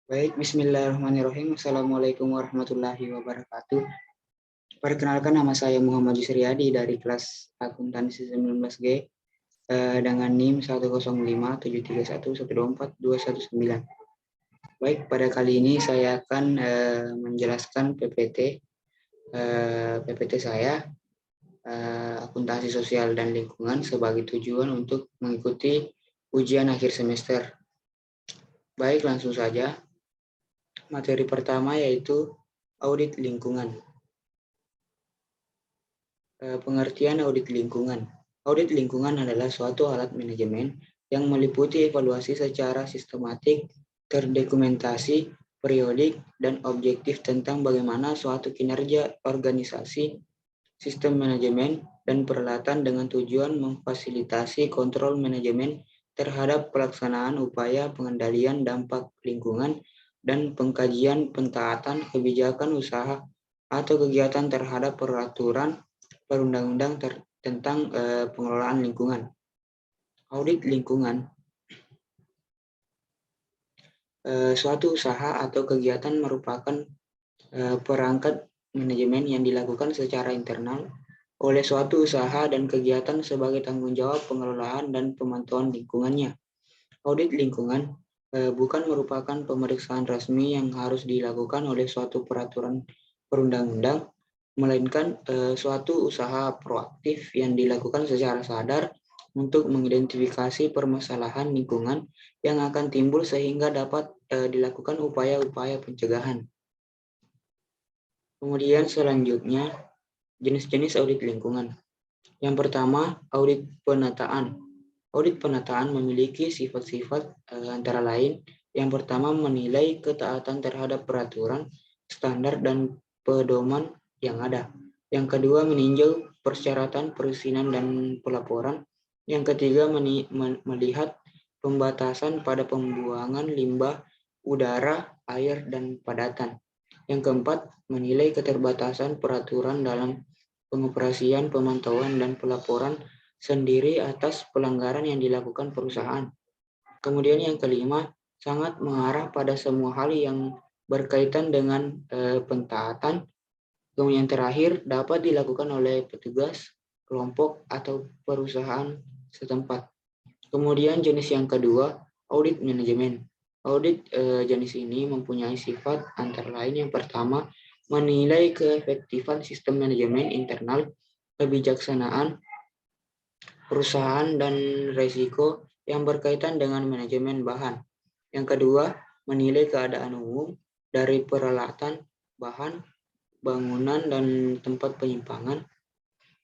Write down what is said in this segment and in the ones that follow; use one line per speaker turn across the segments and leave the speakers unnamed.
Baik, bismillahirrahmanirrahim. Assalamualaikum warahmatullahi wabarakatuh. Perkenalkan, nama saya Muhammad Yusriyadi dari kelas akuntansi 19G dengan NIM 105731124 219. Baik, pada kali ini saya akan menjelaskan PPT saya, akuntansi sosial dan lingkungan, sebagai tujuan untuk mengikuti ujian akhir semester. Baik, langsung saja. Materi pertama yaitu audit lingkungan. Pengertian audit lingkungan. Audit lingkungan adalah suatu alat manajemen yang meliputi evaluasi secara sistematik, terdokumentasi, periodik, dan objektif tentang bagaimana suatu kinerja organisasi, sistem manajemen, dan peralatan dengan tujuan memfasilitasi kontrol manajemen terhadap pelaksanaan upaya pengendalian dampak lingkungan dan pengkajian pentaatan kebijakan usaha atau kegiatan terhadap peraturan perundang-undang tentang pengelolaan lingkungan. Audit lingkungan, suatu usaha atau kegiatan merupakan perangkat manajemen yang dilakukan secara internal oleh suatu usaha dan kegiatan sebagai tanggung jawab pengelolaan dan pemantauan lingkungannya. Audit lingkungan bukan merupakan pemeriksaan resmi yang harus dilakukan oleh suatu peraturan perundang-undang, melainkan suatu usaha proaktif yang dilakukan secara sadar untuk mengidentifikasi permasalahan lingkungan yang akan timbul sehingga dapat dilakukan upaya-upaya pencegahan. Kemudian selanjutnya, jenis-jenis audit lingkungan. Yang pertama, audit penataan. Audit penataan memiliki sifat-sifat antara lain. Yang pertama, menilai ketaatan terhadap peraturan, standar, dan pedoman yang ada. Yang kedua, meninjau persyaratan perizinan dan pelaporan. Yang ketiga, melihat pembatasan pada pembuangan limbah, udara, air, dan padatan. Yang keempat, menilai keterbatasan peraturan dalam pengoperasian, pemantauan, dan pelaporan sendiri atas pelanggaran yang dilakukan perusahaan. Kemudian yang kelima, sangat mengarah pada semua hal yang berkaitan dengan pentaatan. Kemudian yang terakhir, dapat dilakukan oleh petugas, kelompok, atau perusahaan setempat. Kemudian jenis yang kedua, audit manajemen. Audit jenis ini mempunyai sifat antara lain. Yang pertama, menilai keefektifan sistem manajemen internal, kebijaksanaan perusahaan, dan risiko yang berkaitan dengan manajemen bahan. Yang kedua, menilai keadaan umum dari peralatan, bahan, bangunan, dan tempat penyimpangan.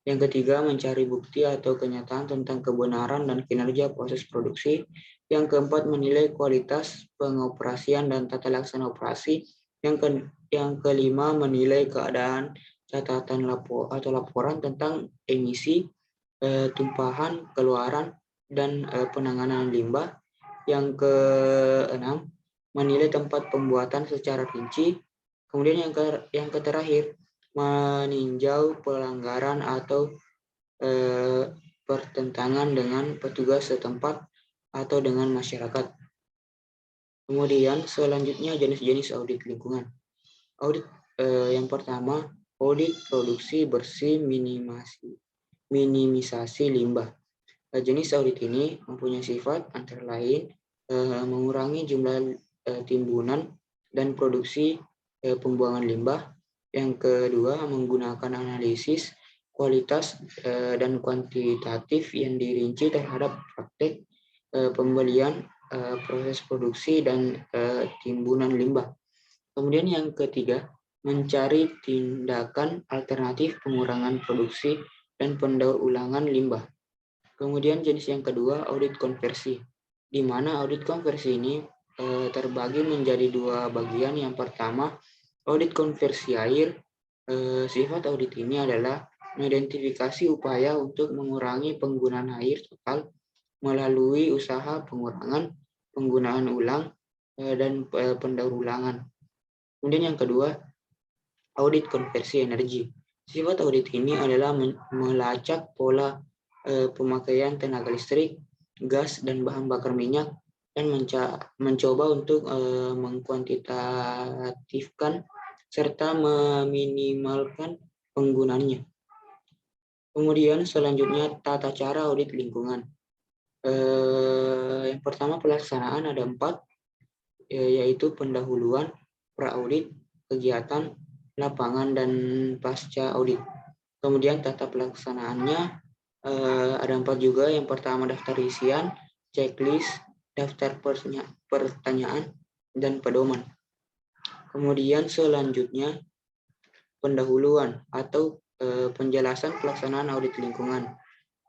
Yang ketiga, mencari bukti atau kenyataan tentang kebenaran dan kinerja proses produksi. Yang keempat, menilai kualitas pengoperasian dan tata laksana operasi. Yang kelima, menilai keadaan catatan laporan tentang emisi, tumpahan, keluaran, dan penanganan limbah. Yang keenam, menilai tempat pembuatan secara rinci. Kemudian yang terakhir, meninjau pelanggaran atau pertentangan dengan petugas setempat atau dengan masyarakat. Kemudian selanjutnya jenis-jenis audit lingkungan. Audit yang pertama, audit produksi bersih minimisasi limbah. Jenis audit ini mempunyai sifat antara lain mengurangi jumlah timbunan dan produksi pembuangan limbah. Yang kedua, menggunakan analisis kualitas dan kuantitatif yang dirinci terhadap praktek pembelian, proses produksi, dan timbunan limbah. Kemudian yang ketiga, mencari tindakan alternatif pengurangan produksi dan pendaur ulangan limbah. Kemudian jenis yang kedua, audit konversi, di mana audit konversi ini terbagi menjadi dua bagian. Yang pertama, audit konversi air. Sifat audit ini adalah mengidentifikasi upaya untuk mengurangi penggunaan air total melalui usaha pengurangan, penggunaan ulang, dan pendaur ulangan. Kemudian yang kedua, audit konversi energi. Sifat audit ini adalah melacak pola pemakaian tenaga listrik, gas, dan bahan bakar minyak dan mencoba untuk mengkuantitatifkan serta meminimalkan penggunaannya. Kemudian selanjutnya tata cara audit lingkungan. Yang pertama pelaksanaan ada 4, yaitu pendahuluan, pra-audit, kegiatan, lapangan, dan pasca audit. Kemudian tata pelaksanaannya ada 4 juga. Yang pertama daftar isian, checklist, daftar pertanyaan, dan pedoman. Kemudian selanjutnya pendahuluan atau penjelasan pelaksanaan audit lingkungan.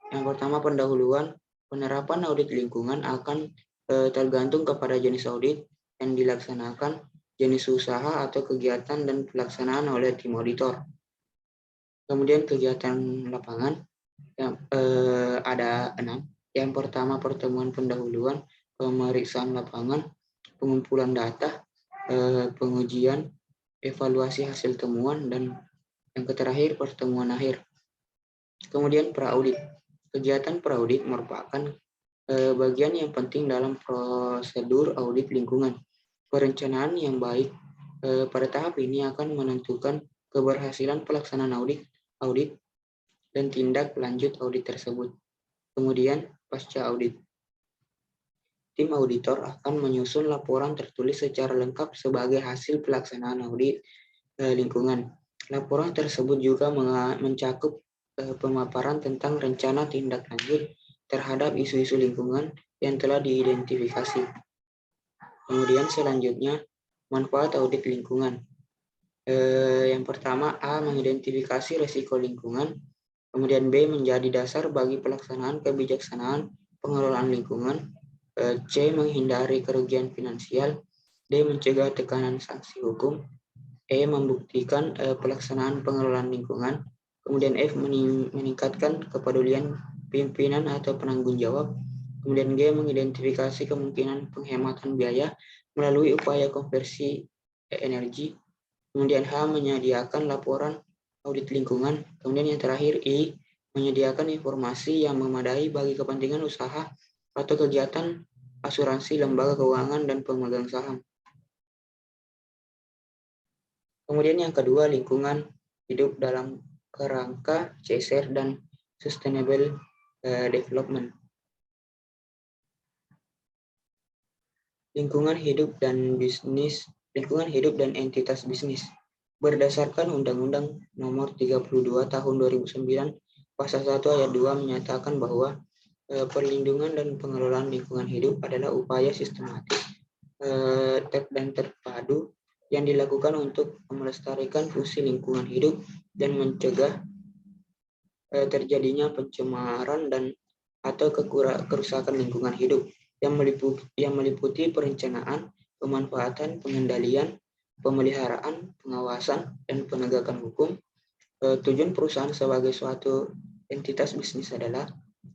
Yang pertama pendahuluan, penerapan audit lingkungan akan tergantung kepada jenis audit yang dilaksanakan, jenis usaha atau kegiatan, dan pelaksanaan oleh tim auditor. Kemudian kegiatan lapangan yang ada 6. Yang pertama pertemuan pendahuluan, pemeriksaan lapangan, pengumpulan data, pengujian, evaluasi hasil temuan, dan yang terakhir pertemuan akhir. Kemudian pra-audit. Kegiatan pra-audit merupakan bagian yang penting dalam prosedur audit lingkungan. Perencanaan yang baik pada tahap ini akan menentukan keberhasilan pelaksanaan audit dan tindak lanjut audit tersebut. Kemudian pasca audit. Tim auditor akan menyusun laporan tertulis secara lengkap sebagai hasil pelaksanaan audit lingkungan. Laporan tersebut juga mencakup pemaparan tentang rencana tindak lanjut terhadap isu-isu lingkungan yang telah diidentifikasi. Kemudian selanjutnya, manfaat audit lingkungan. Yang pertama, A, mengidentifikasi risiko lingkungan. Kemudian B, menjadi dasar bagi pelaksanaan kebijaksanaan pengelolaan lingkungan. C, menghindari kerugian finansial. D, mencegah tekanan sanksi hukum. E, membuktikan pelaksanaan pengelolaan lingkungan. Kemudian F, meningkatkan kepedulian pimpinan atau penanggung jawab. Kemudian G, mengidentifikasi kemungkinan penghematan biaya melalui upaya konversi energi. Kemudian H, menyediakan laporan audit lingkungan. Kemudian yang terakhir I, menyediakan informasi yang memadai bagi kepentingan usaha atau kegiatan asuransi, lembaga keuangan, dan pemegang saham. Kemudian yang kedua, lingkungan hidup dalam kerangka CSR dan Sustainable Development. Lingkungan hidup dan entitas bisnis. Berdasarkan Undang-Undang Nomor 32 Tahun 2009, Pasal 1 Ayat 2 menyatakan bahwa perlindungan dan pengelolaan lingkungan hidup adalah upaya sistematis dan terpadu yang dilakukan untuk melestarikan fungsi lingkungan hidup dan mencegah terjadinya pencemaran dan atau kerusakan lingkungan hidup yang meliputi perencanaan, pemanfaatan, pengendalian, pemeliharaan, pengawasan, dan penegakan hukum. Tujuan perusahaan sebagai suatu entitas bisnis adalah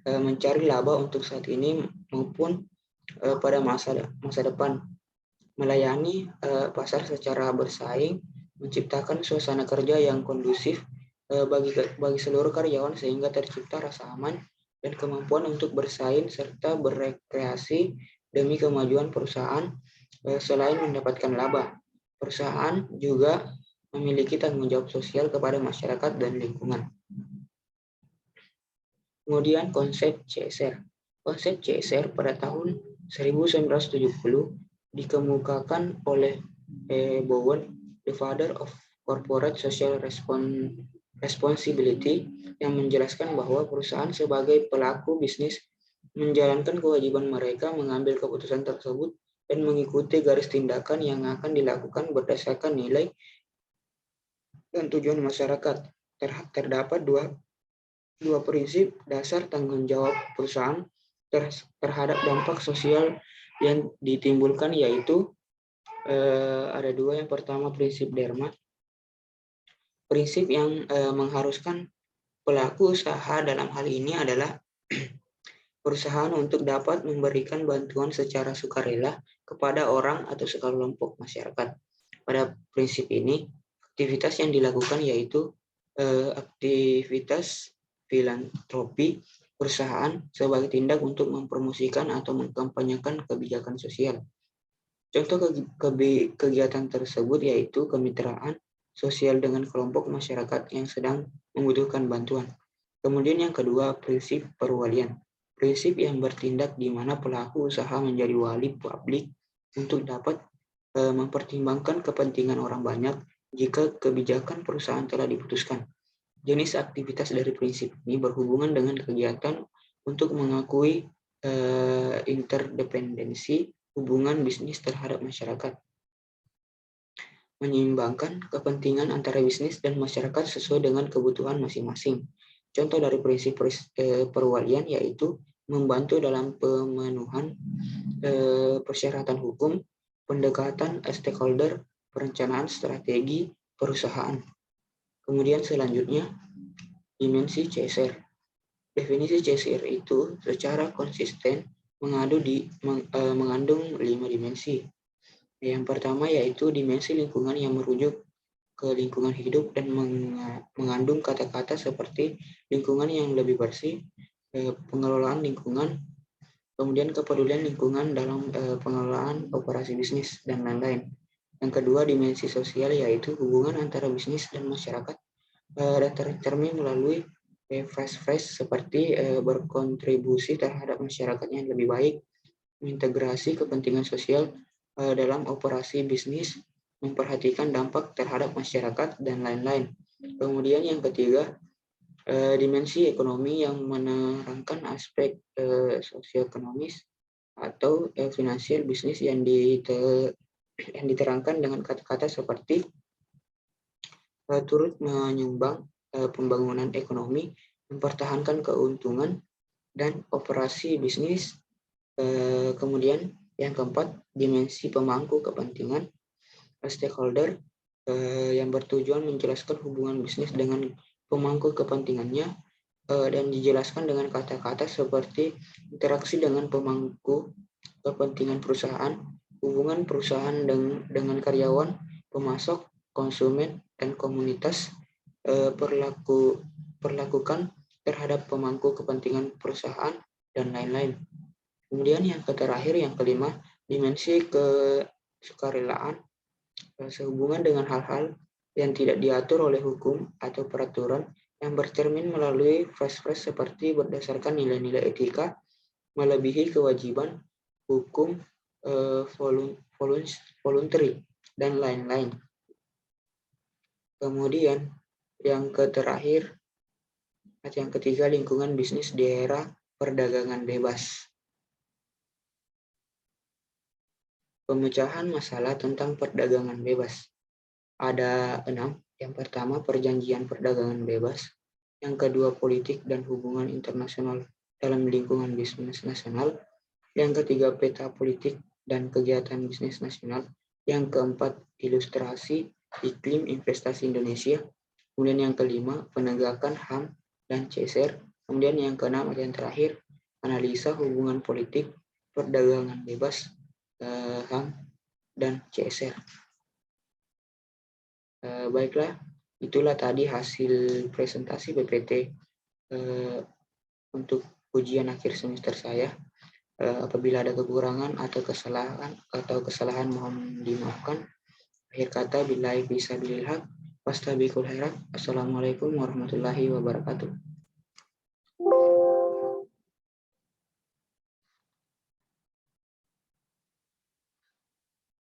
mencari laba untuk saat ini maupun pada masa depan, melayani pasar secara bersaing, menciptakan suasana kerja yang kondusif bagi seluruh karyawan sehingga tercipta rasa aman dan kemampuan untuk bersaing serta berekreasi demi kemajuan perusahaan. Selain mendapatkan laba, perusahaan juga memiliki tanggung jawab sosial kepada masyarakat dan lingkungan. Kemudian konsep CSR. Konsep CSR pada tahun 1970 dikemukakan oleh Bowen, the father of corporate social responsibility, yang menjelaskan bahwa perusahaan sebagai pelaku bisnis menjalankan kewajiban mereka mengambil keputusan tersebut dan mengikuti garis tindakan yang akan dilakukan berdasarkan nilai dan tujuan masyarakat. Terdapat dua prinsip dasar tanggung jawab perusahaan terhadap dampak sosial yang ditimbulkan, yaitu ada dua. Yang pertama prinsip Dharma, prinsip yang mengharuskan pelaku usaha dalam hal ini adalah perusahaan untuk dapat memberikan bantuan secara sukarela kepada orang atau sekelompok masyarakat. Pada prinsip ini, aktivitas yang dilakukan yaitu aktivitas filantropi perusahaan sebagai tindak untuk mempromosikan atau mengkampanyekan kebijakan sosial. Contoh kegiatan tersebut yaitu kemitraan sosial dengan kelompok masyarakat yang sedang membutuhkan bantuan. Kemudian yang kedua, prinsip perwalian. Prinsip yang bertindak di mana pelaku usaha menjadi wali publik untuk dapat mempertimbangkan kepentingan orang banyak jika kebijakan perusahaan telah diputuskan. Jenis aktivitas dari prinsip ini berhubungan dengan kegiatan untuk mengakui interdependensi hubungan bisnis terhadap masyarakat, menyeimbangkan kepentingan antara bisnis dan masyarakat sesuai dengan kebutuhan masing-masing. Contoh dari prinsip perwalian yaitu membantu dalam pemenuhan persyaratan hukum, pendekatan stakeholder, perencanaan strategi perusahaan. Kemudian selanjutnya, dimensi CSR. Definisi CSR itu secara konsisten mengandung 5 dimensi. Yang pertama yaitu dimensi lingkungan yang merujuk ke lingkungan hidup dan mengandung kata-kata seperti lingkungan yang lebih bersih, pengelolaan lingkungan, kemudian kepedulian lingkungan dalam pengelolaan operasi bisnis, dan lain-lain. Yang kedua, dimensi sosial yaitu hubungan antara bisnis dan masyarakat dan tercermin melalui phrase seperti berkontribusi terhadap masyarakat yang lebih baik, mengintegrasi kepentingan sosial dalam operasi bisnis, memperhatikan dampak terhadap masyarakat, dan lain-lain. Kemudian yang ketiga, dimensi ekonomi yang menerangkan aspek sosioekonomis atau finansial bisnis yang diterangkan dengan kata-kata seperti turut menyumbang pembangunan ekonomi, mempertahankan keuntungan, dan operasi bisnis. Kemudian yang keempat, dimensi pemangku kepentingan stakeholder yang bertujuan menjelaskan hubungan bisnis dengan pemangku kepentingannya dan dijelaskan dengan kata-kata seperti interaksi dengan pemangku kepentingan perusahaan, hubungan perusahaan dengan karyawan, pemasok, konsumen, dan komunitas, perlakukan terhadap pemangku kepentingan perusahaan, dan lain-lain. Kemudian yang terakhir, yang kelima, dimensi kesukarelaan sehubungan dengan hal-hal yang tidak diatur oleh hukum atau peraturan yang bercermin melalui phrase seperti berdasarkan nilai-nilai etika, melebihi kewajiban, hukum, voluntary, dan lain-lain. Kemudian yang terakhir, yang ketiga, lingkungan bisnis di era perdagangan bebas. Pemecahan masalah tentang perdagangan bebas. Ada 6. Yang pertama, perjanjian perdagangan bebas. Yang kedua, politik dan hubungan internasional dalam lingkungan bisnis nasional. Yang ketiga, peta politik dan kegiatan bisnis nasional. Yang keempat, ilustrasi iklim investasi Indonesia. Kemudian yang kelima, penegakan HAM dan CSR. Kemudian yang keenam, yang terakhir, analisa hubungan politik, perdagangan bebas, HAM, dan CSR. Baiklah, itulah tadi hasil presentasi PPT untuk ujian akhir semester saya. Apabila ada kekurangan atau kesalahan mohon dimaafkan. Akhir kata, billahi fisabilillah, wastabiqul khairat. Assalamualaikum warahmatullahi wabarakatuh.